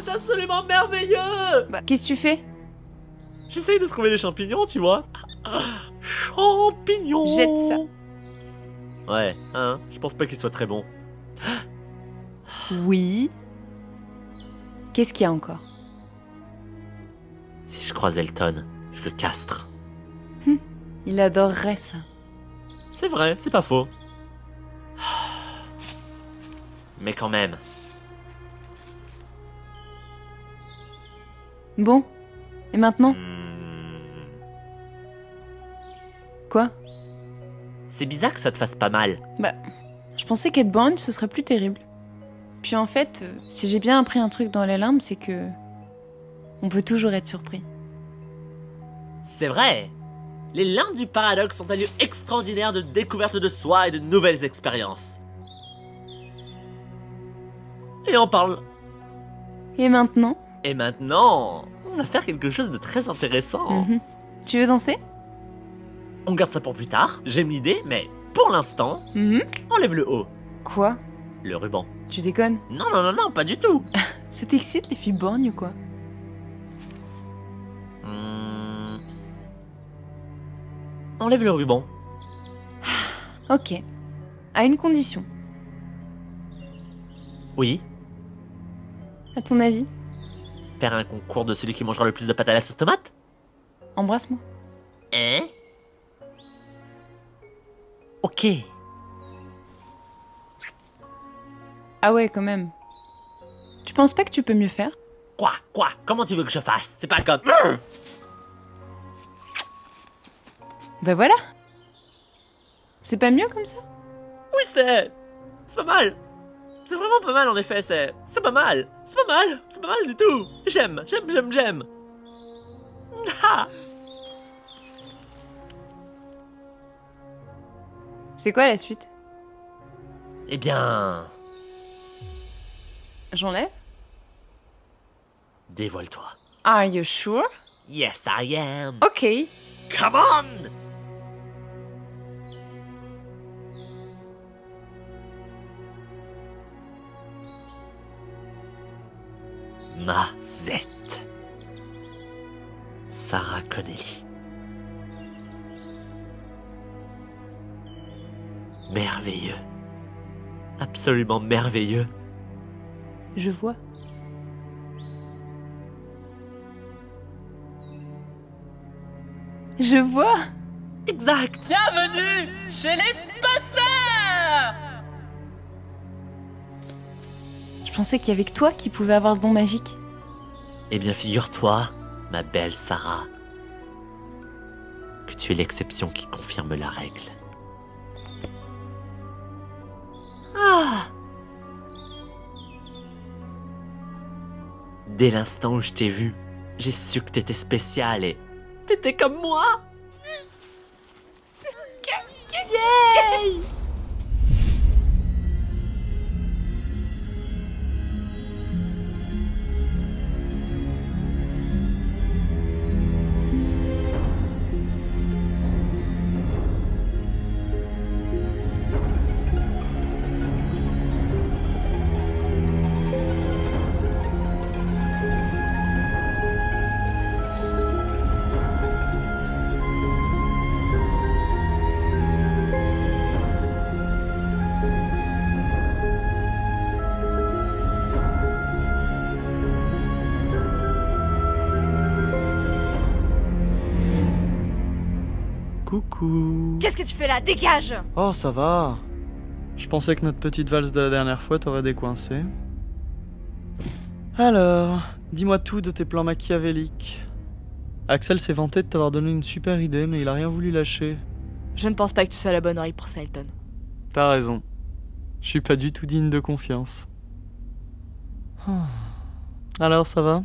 c'est absolument merveilleux! Bah, qu'est-ce que tu fais? J'essaye de trouver des champignons, tu vois. Champignons! Jette ça. Ouais, hein, je pense pas qu'ils soient très bons. Oui. Qu'est-ce qu'il y a encore? Si je croise Elton, je le castre. Il adorerait ça. C'est vrai, c'est pas faux. Mais quand même. Bon. Et maintenant? Quoi? C'est bizarre que ça te fasse pas mal. Bah, je pensais qu'être borgne, ce serait plus terrible. Puis en fait, si j'ai bien appris un truc dans les limbes, c'est que... on peut toujours être surpris. C'est vrai. Les limbes du paradoxe sont un lieu extraordinaire de découverte de soi et de nouvelles expériences. Et on parle. Et maintenant? Et maintenant, on va faire quelque chose de très intéressant. Mhm. Tu veux danser? On garde ça pour plus tard, j'aime l'idée, mais pour l'instant, Mhm. enlève le haut, Quoi? le ruban. Tu déconnes? Non, non, non, non, pas du tout. Ça t'excite les filles borgnes ou quoi? Enlève le ruban. Ok. À une condition. Oui, À ton avis? faire un concours de celui qui mangera le plus de pâte à la sauce tomate. Embrasse-moi. Hein? Ok. Ah ouais, quand même. Tu penses pas que tu peux mieux faire? Quoi? Comment tu veux que je fasse? C'est pas comme... Bah voilà. C'est pas mieux comme ça? Oui, c'est pas mal. C'est vraiment pas mal, en effet, c'est pas mal. C'est pas mal du tout. J'aime. Ah. C'est quoi la suite? Eh bien, J'enlève? dévoile-toi. Are you sure? Yes, I am. Ok. Come on! Mazette. Sarah Connelly. Merveilleux. Absolument merveilleux. Je vois. Je vois. Exact. Bienvenue chez les passeurs! Je pensais qu'il y avait que toi qui pouvais avoir ce don magique. Eh bien, figure-toi, ma belle Sarah, que tu es l'exception qui confirme la règle. Ah! Dès l'instant où je t'ai vu, j'ai su que t'étais spéciale et t'étais comme moi. Yay! Coucou. Qu'est-ce que tu fais là? Dégage! Oh, ça va. Je pensais que notre petite valse de la dernière fois t'aurait décoincé. Alors, dis-moi tout de tes plans machiavéliques. Axel s'est vanté de t'avoir donné une super idée, mais il a rien voulu lâcher. Je ne pense pas que tu sois la bonne oreille pour ça, Elton. T'as raison. Je suis pas du tout digne de confiance. Alors, ça va?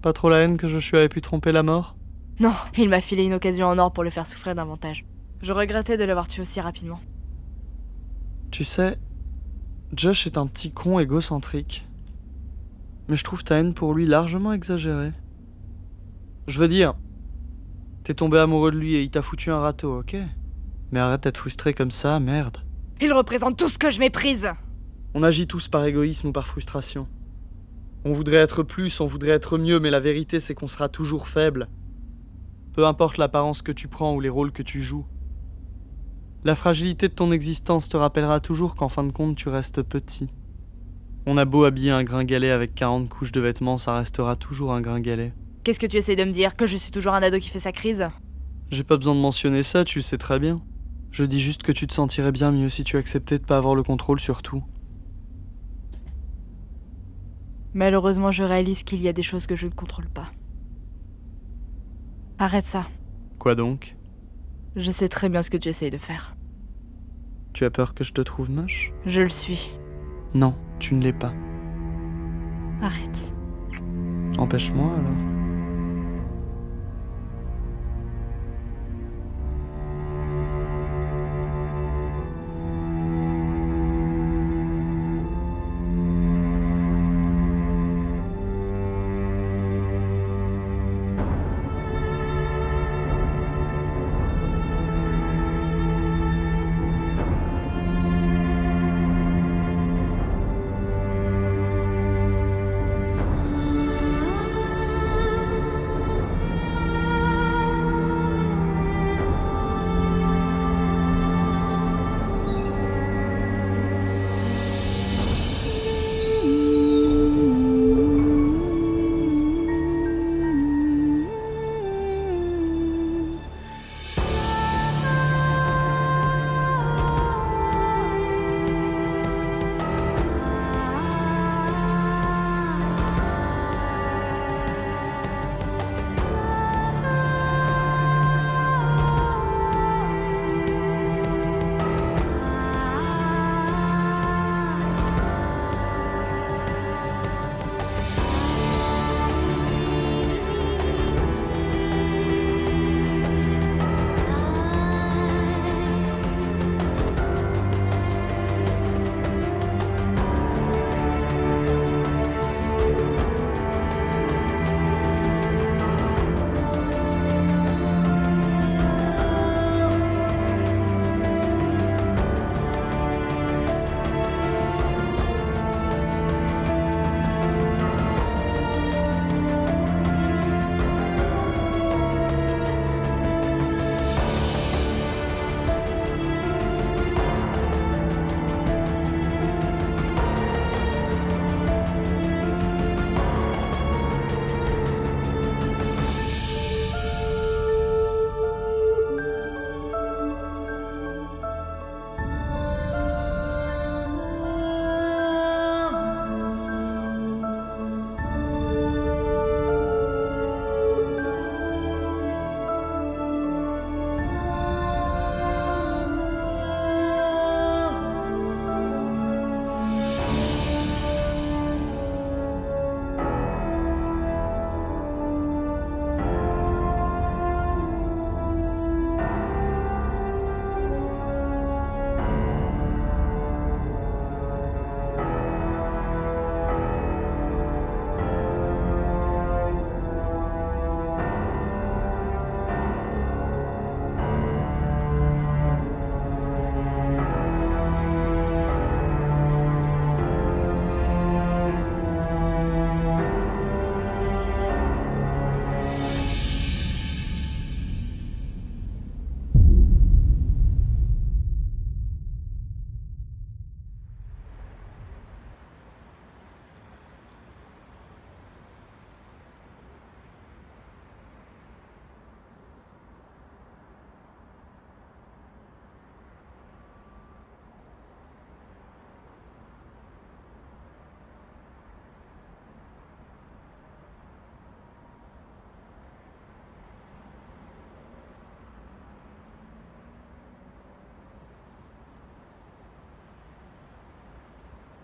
Pas trop la haine que Joshua ait pu tromper la mort? Non, il m'a filé une occasion en or pour le faire souffrir davantage. Je regrettais de l'avoir tué aussi rapidement. Tu sais, Josh est un petit con égocentrique. Mais je trouve ta haine pour lui largement exagérée. Je veux dire, t'es tombé amoureux de lui et il t'a foutu un râteau, ok? Mais arrête d'être frustré comme ça, merde. Il représente tout ce que je méprise! On agit tous par égoïsme ou par frustration. On voudrait être plus, on voudrait être mieux, mais la vérité c'est qu'on sera toujours faible. Peu importe l'apparence que tu prends ou les rôles que tu joues. La fragilité de ton existence te rappellera toujours qu'en fin de compte tu restes petit. On a beau habiller un gringalet avec 40 couches de vêtements, ça restera toujours un gringalet. Qu'est-ce que tu essayes de me dire? Que je suis toujours un ado qui fait sa crise? J'ai pas besoin de mentionner ça, tu le sais très bien. Je dis juste que tu te sentirais bien mieux si tu acceptais de pas avoir le contrôle sur tout. Malheureusement, je réalise qu'il y a des choses que je ne contrôle pas. Arrête ça. Quoi donc? Je sais très bien ce que tu essayes de faire. Tu as peur que je te trouve moche? Je le suis. Non, tu ne l'es pas. Arrête. Empêche-moi alors.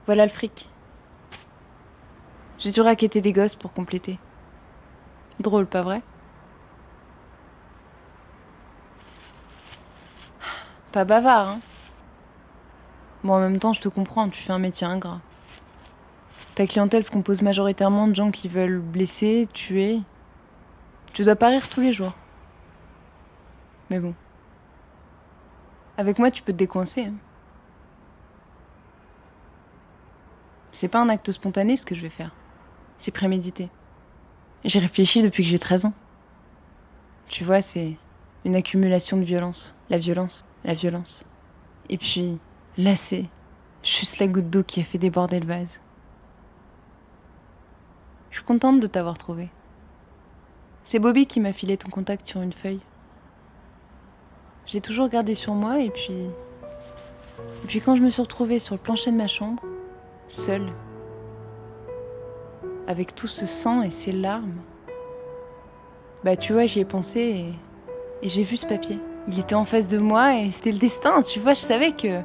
Voilà le fric. J'ai dû racketter des gosses pour compléter. Drôle, pas vrai? Pas bavard, hein? Bon, en même temps, je te comprends, tu fais un métier ingrat. Ta clientèle se compose majoritairement de gens qui veulent blesser, tuer. Tu dois pas rire tous les jours. Mais bon. Avec moi, tu peux te décoincer. Hein. C'est pas un acte spontané ce que je vais faire. C'est prémédité. J'ai réfléchi depuis que j'ai 13 ans. Tu vois, c'est une accumulation de violence. La violence, la violence. Et puis, là, c'est juste la goutte d'eau qui a fait déborder le vase. Je suis contente de t'avoir trouvé. C'est Bobby qui m'a filé ton contact sur une feuille. J'ai toujours gardé sur moi et puis quand je me suis retrouvée sur le plancher de ma chambre, seule, avec tout ce sang et ces larmes, bah tu vois, j'y ai pensé et j'ai vu ce papier. Il était en face de moi et c'était le destin, tu vois, je savais que...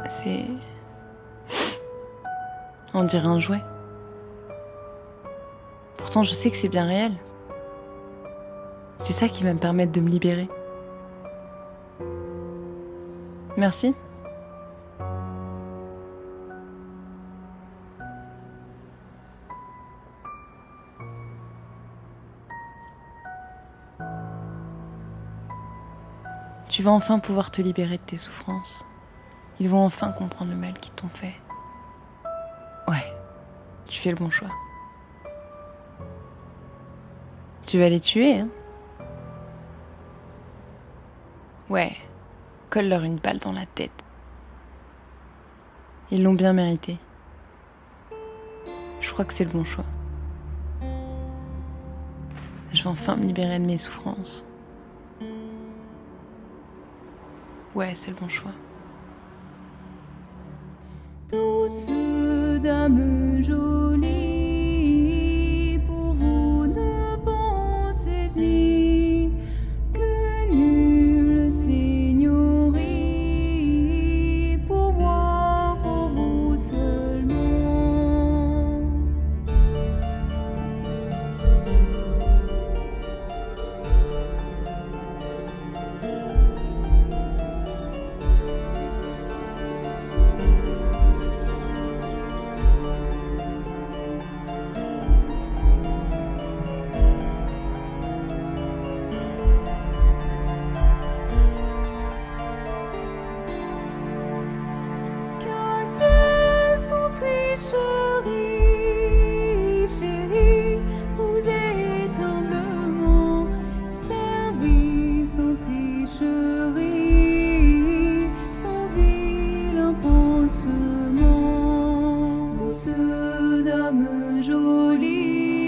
C'est... On dirait un jouet. Pourtant, je sais que c'est bien réel. C'est ça qui va me permettre de me libérer. Merci. Tu vas enfin pouvoir te libérer de tes souffrances. Ils vont enfin comprendre le mal qu'ils t'ont fait. Ouais, tu fais le bon choix. Tu vas les tuer, hein? Ouais, colle-leur une balle dans la tête. Ils l'ont bien mérité. Je crois que c'est le bon choix. Je vais enfin me libérer de mes souffrances. Ouais, c'est le bon choix. Douce dame jolie, pour vous ne pensez mis que nulle seigneurie, pour moi, pour vous seulement. Tricherie, chérie, vous êtes humblement servi sans tricherie, sans vilain pansement. Douce dame jolie,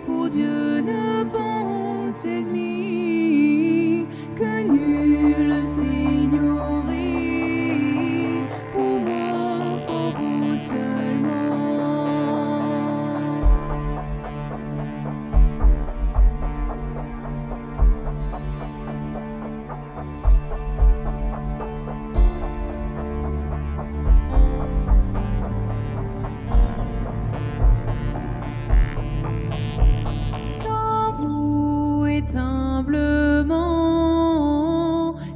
pour Dieu ne pensez mis que nulle seigneurie, pour moi, pour vous seulement. Car vous êtes humblement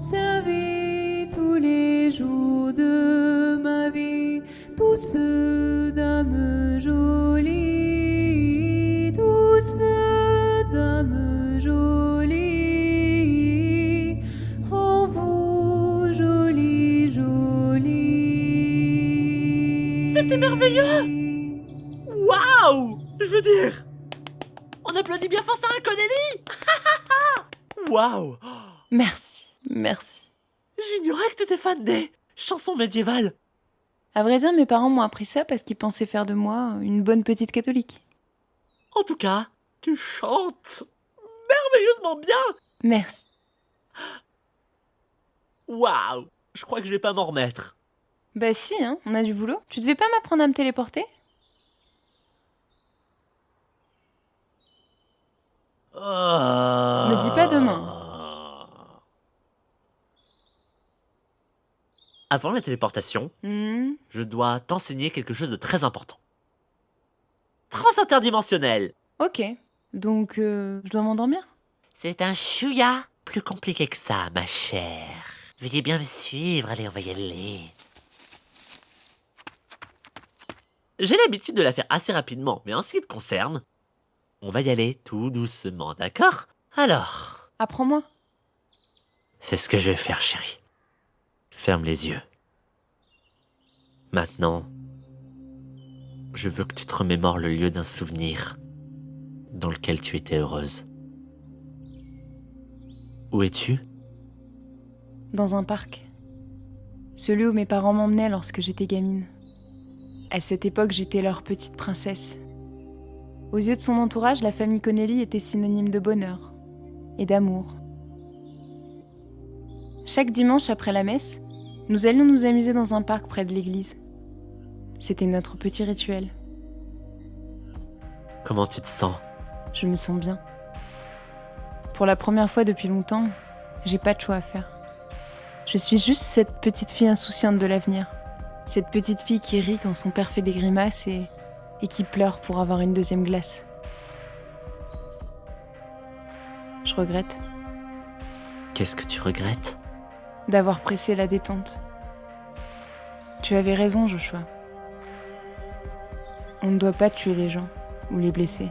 servi tous les jours de ma vie, douce dame jolie, douce dame jolie, oh vous jolie, jolie. C'était merveilleux! Waouh! Je veux dire, on applaudit bien fort Sarah Connelly! Waouh! Merci, merci. J'ignorais que t'étais fan des chansons médiévales. À vrai dire, mes parents m'ont appris ça parce qu'ils pensaient faire de moi une bonne petite catholique. En tout cas, tu chantes merveilleusement bien! Merci. Waouh! Je crois que je vais pas m'en remettre. Bah si, hein, on a du boulot. Tu devais pas m'apprendre à me téléporter? Me dis pas demain. Avant la téléportation, Hmm, je dois t'enseigner quelque chose de très important. Transinterdimensionnel. ok. Donc, je dois m'endormir? C'est un chouïa plus compliqué que ça, ma chère. Veuillez bien me suivre, allez, on va y aller. j'ai l'habitude de la faire assez rapidement, mais en ce qui te concerne, on va y aller tout doucement, d'accord? Alors, Apprends-moi. c'est ce que je vais faire, chérie. Ferme les yeux. Maintenant, je veux que tu te remémores le lieu d'un souvenir dans lequel tu étais heureuse. Où es-tu? Dans un parc. Celui où mes parents m'emmenaient lorsque j'étais gamine. À cette époque, j'étais leur petite princesse. Aux yeux de son entourage, la famille Connelly était synonyme de bonheur et d'amour. Chaque dimanche après la messe, nous allions nous amuser dans un parc près de l'église. C'était notre petit rituel. Comment tu te sens? Je me sens bien. Pour la première fois depuis longtemps, j'ai pas de choix à faire. Je suis juste cette petite fille insouciante de l'avenir. Cette petite fille qui rit quand son père fait des grimaces et qui pleure pour avoir une deuxième glace. Je regrette Qu'est-ce que tu regrettes? d'avoir pressé la détente. Tu avais raison, Joshua. On ne doit pas tuer les gens ou les blesser.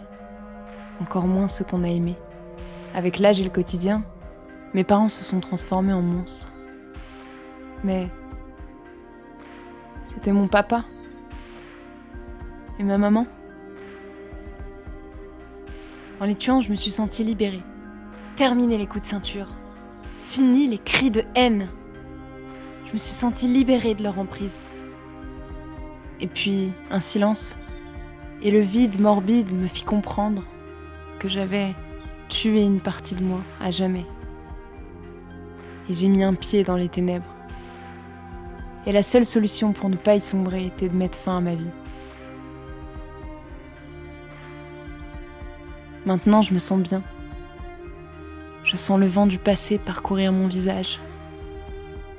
Encore moins ceux qu'on a aimés. Avec l'âge et le quotidien, mes parents se sont transformés en monstres. Mais c'était mon papa. Et ma maman. En les tuant, je me suis sentie libérée. Terminé les coups de ceinture. Fini les cris de haine. Je me suis sentie libérée de leur emprise. Et puis, un silence. Et le vide morbide me fit comprendre que j'avais tué une partie de moi à jamais. Et j'ai mis un pied dans les ténèbres. Et la seule solution pour ne pas y sombrer était de mettre fin à ma vie. Maintenant, je me sens bien. Je sens le vent du passé parcourir mon visage.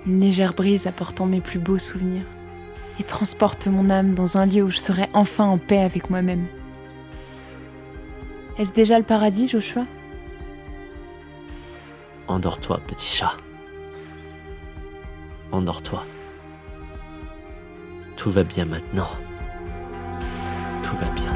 Une légère brise apportant mes plus beaux souvenirs et transporte mon âme dans un lieu où je serai enfin en paix avec moi-même. Est-ce déjà le paradis, Joshua? Endors-toi, petit chat. Endors-toi. Tout va bien maintenant. Tout va bien.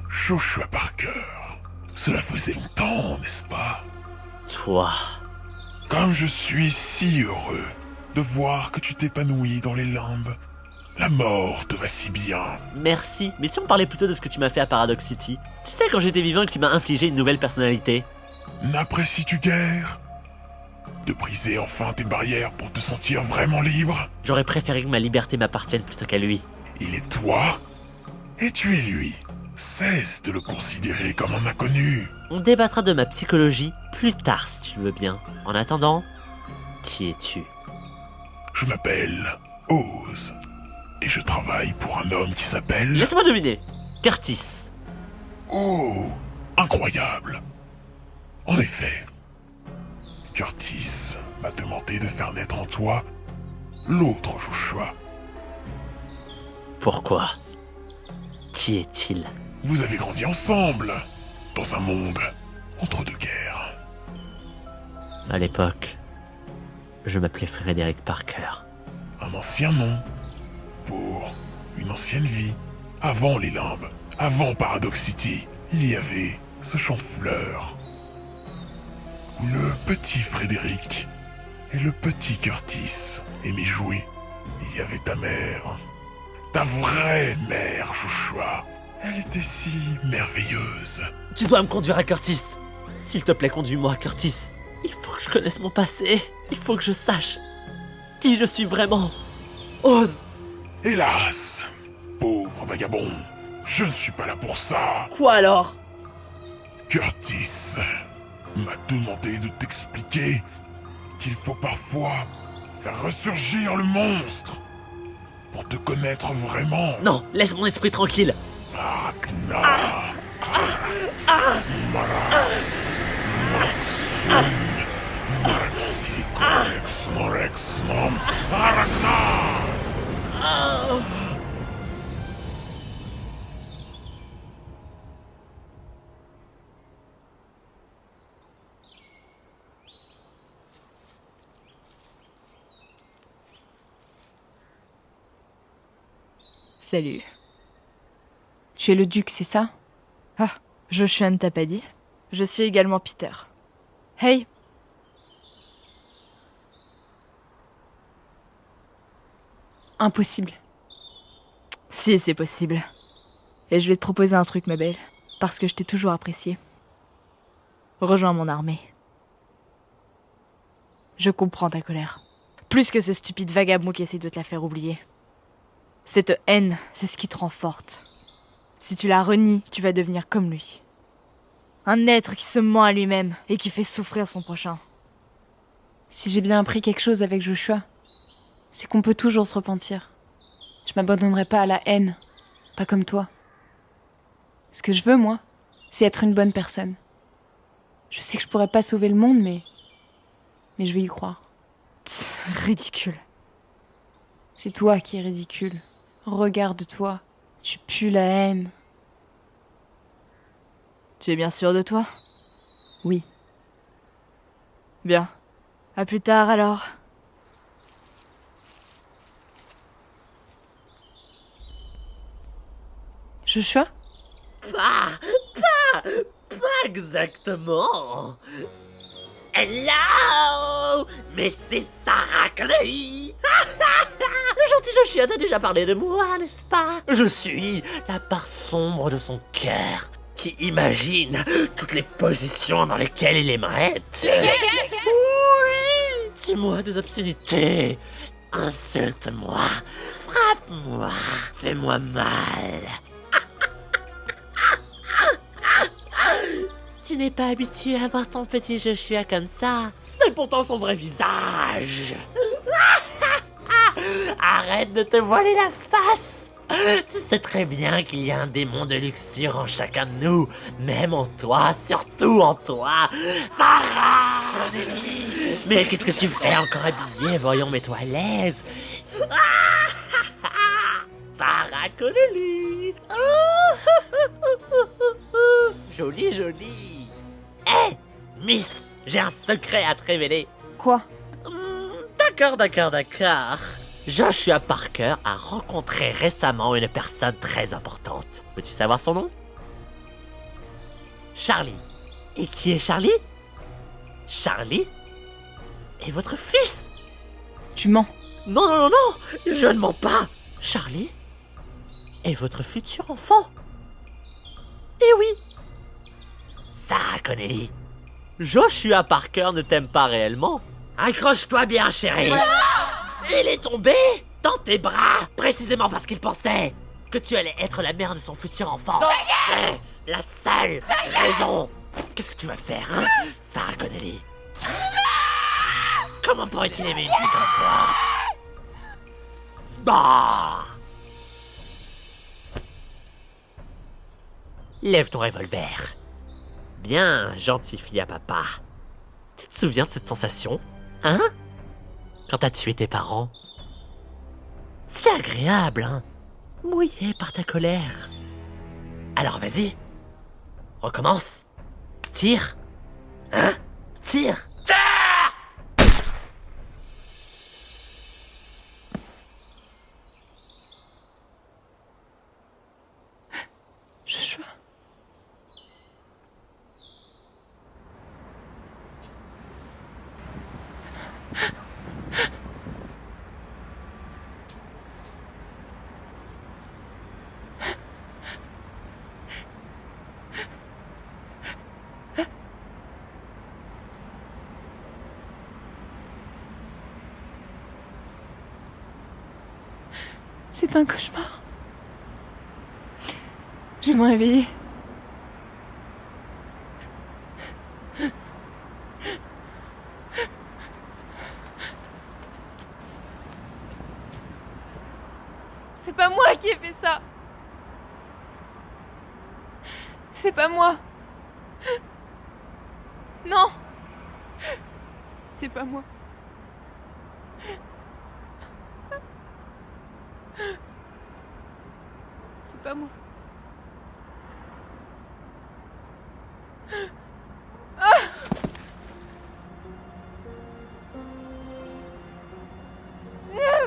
Joshua Parker. Cela faisait longtemps, n'est-ce pas? Toi. Comme je suis si heureux de voir que tu t'épanouis dans les limbes. La mort te va si bien. Merci, mais si on parlait plutôt de ce que tu m'as fait à Paradox City. Tu sais, quand j'étais vivant et que tu m'as infligé une nouvelle personnalité. N'apprécies-tu guère de briser enfin tes barrières pour te sentir vraiment libre? J'aurais préféré que ma liberté m'appartienne plutôt qu'à lui. Il est toi Et tu es lui. Cesse de le considérer comme un inconnu. On débattra de ma psychologie plus tard si tu le veux bien. En attendant, qui es-tu? Je m'appelle Oz. Et je travaille pour un homme qui s'appelle... Laisse-moi deviner. Curtis. Oh, incroyable. En effet, Curtis m'a demandé de faire naître en toi l'autre Joshua. Pourquoi? Qui est-il? Vous avez grandi ensemble, dans un monde entre deux guerres. À l'époque, je m'appelais Frédéric Parker. Un ancien nom pour une ancienne vie. Avant les limbes, avant Paradox City, il y avait ce champ de fleurs où le petit Frédéric et le petit Curtis aimaient jouer. Il y avait ta mère, ta vraie mère, Joshua. Elle était si merveilleuse. Tu dois me conduire à Curtis. S'il te plaît, conduis-moi à Curtis. Il faut que je connaisse mon passé. Il faut que je sache qui je suis vraiment. Ose. Hélas, pauvre vagabond, je ne suis pas là pour ça. Quoi alors? Curtis m'a demandé de t'expliquer qu'il faut parfois faire ressurgir le monstre pour te connaître vraiment. Non, laisse mon esprit tranquille. Arachna, Marax, Maraxum, Maraxilicorex, Morex, Nom, Arachna. Salut. Tu es le duc, c'est ça? Ah, Joshua ne t'a pas dit? Je suis également Peter. Hey! Impossible. Si, c'est possible. Et je vais te proposer un truc, ma belle. Parce que je t'ai toujours apprécié. Rejoins mon armée. Je comprends ta colère. Plus que ce stupide vagabond qui essaie de te la faire oublier. Cette haine, c'est ce qui te rend forte. Si tu la renies, tu vas devenir comme lui. Un être qui se ment à lui-même et qui fait souffrir son prochain. Si j'ai bien appris quelque chose avec Joshua, c'est qu'on peut toujours se repentir. Je m'abandonnerai pas à la haine, pas comme toi. Ce que je veux, moi, c'est être une bonne personne. Je sais que je pourrais pas sauver le monde, mais je vais y croire. Ridicule. C'est toi qui es ridicule. Regarde-toi, tu pues la haine. Tu es bien sûr de toi? Oui. Bien. À plus tard alors. Joshua? Pas exactement. Hello! Mais c'est Sarah Connelly! Le gentil Joshua a déjà parlé de moi, n'est-ce pas? Je suis la part sombre de son cœur, qui imagine toutes les positions dans lesquelles il aimerait être. Oui! Dis-moi des obscénités. Insulte-moi. Frappe-moi. Fais-moi mal. Tu n'es pas habitué à voir ton petit Joshua comme ça. C'est pourtant son vrai visage. Arrête de te voiler la face. Tu sais très bien qu'il y a un démon de luxure en chacun de nous. Même en toi, surtout en toi. Sarah! Mais qu'est-ce que tu fais encore habillée? Voyons, mets-toi à l'aise. Sarah Connelly. Joli, joli. Hé, Miss, j'ai un secret à te révéler. Quoi? D'accord. Joshua Parker a rencontré récemment une personne très importante. Veux-tu savoir son nom? Charlie. Et qui est Charlie? Charlie est votre fils. Tu mens. Non, je ne mens pas. Charlie est votre futur enfant. Eh oui. Sarah Connelly. Joshua Parker ne t'aime pas réellement. Accroche-toi bien, chérie. Il est tombé dans tes bras, précisément parce qu'il pensait que tu allais être la mère de son futur enfant. C'est la seule raison. Qu'est-ce que tu vas faire, hein, Sarah Connelly? Comment pourrait-il aimer une fille comme toi? Bah! Lève ton revolver. Bien, gentil fille à papa. Tu te souviens de cette sensation, hein? Quand t'as tué tes parents? C'était agréable, hein? Mouillé par ta colère. Alors vas-y. Recommence. Tire. Hein? Tire. Joshua. C'est un cauchemar. Je vais me réveiller. C'est pas moi qui ai fait ça. C'est pas moi. Non. C'est pas moi. C'est pas moi.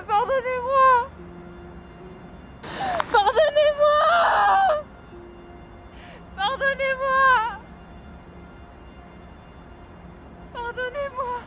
Pardonnez-moi. Pardonnez-moi. Pardonnez-moi. Pardonnez-moi.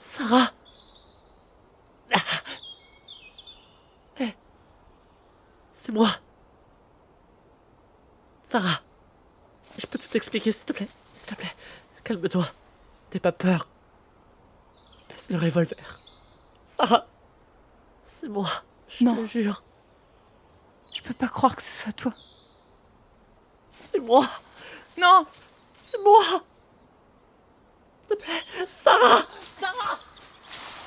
Sarah. Hé. C'est moi. Sarah. Je peux tout t'expliquer, s'il te plaît. S'il te plaît. Calme-toi. T'es pas peur. Baisse le revolver. Sarah. C'est moi. Je Non. te jure. Je peux pas croire que ce soit toi. C'est moi. Non. C'est moi. S'il te plaît. Sarah. Sarah.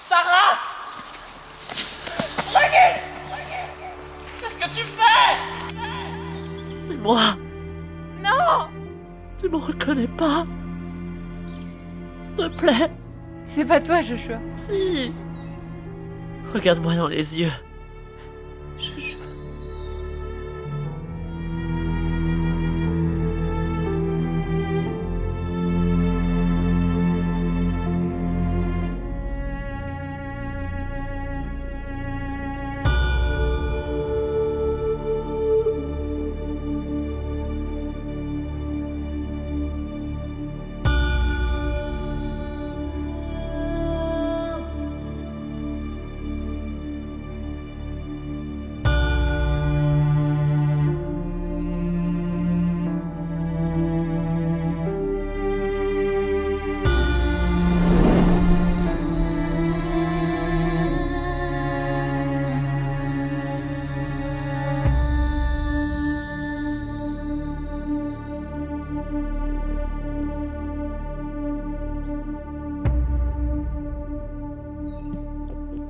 Sarah. Regarde. Qu'est-ce que tu fais? C'est moi. Non. Tu me reconnais pas? S'il te plaît. C'est pas toi, Joshua. Si. Regarde-moi dans les yeux. Je-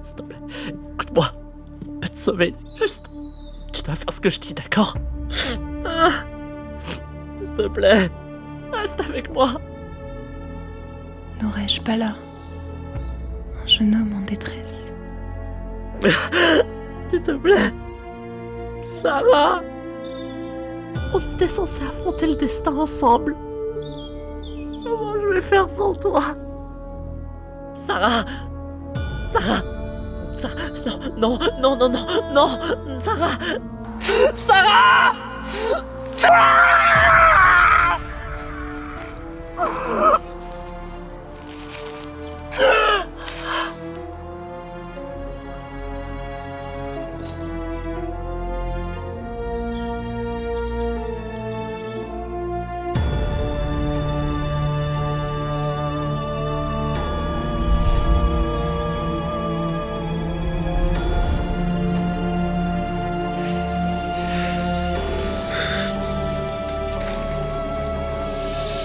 S'il te plaît, écoute-moi. On peut te sauver. Juste. Tu dois faire ce que je dis, d'accord? Ah. S'il te plaît. Reste avec moi. N'aurais-je pas là un jeune homme en détresse? S'il te plaît. Sarah. On était censés affronter le destin ensemble. Comment je vais faire sans toi? Sarah. Sarah. Sarah. Non, non, non, non, non, non. Sarah. Sarah.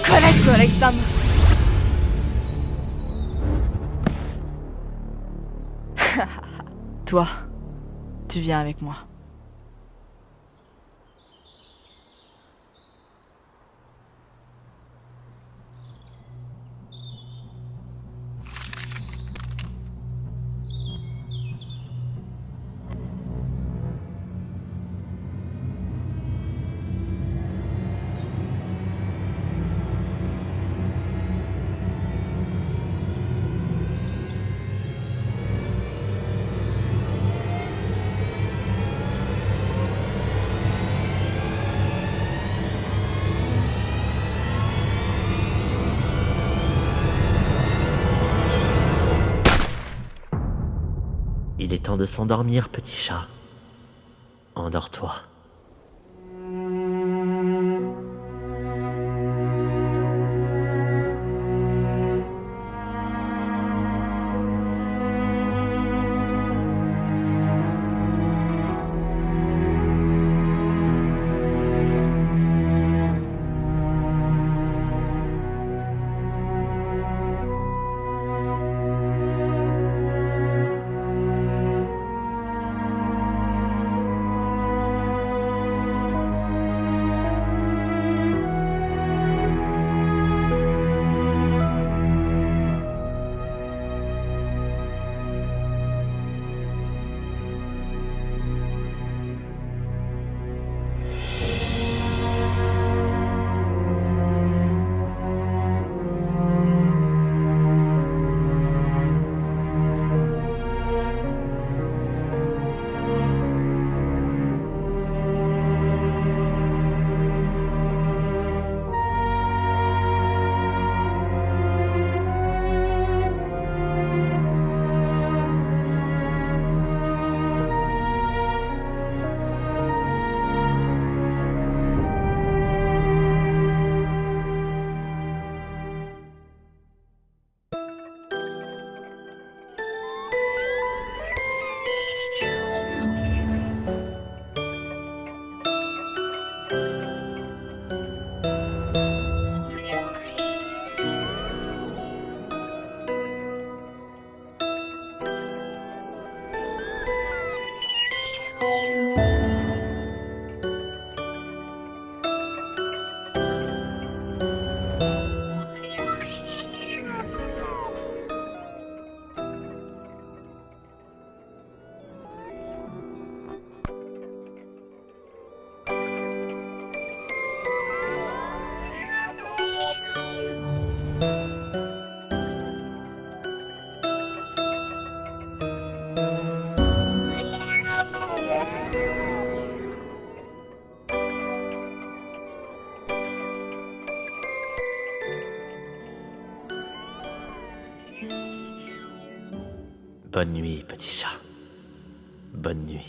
Connecte-toi avec Sam. Toi, tu viens avec moi. Il est temps de s'endormir, petit chat. Endors-toi. Bonne nuit, petit chat. Bonne nuit.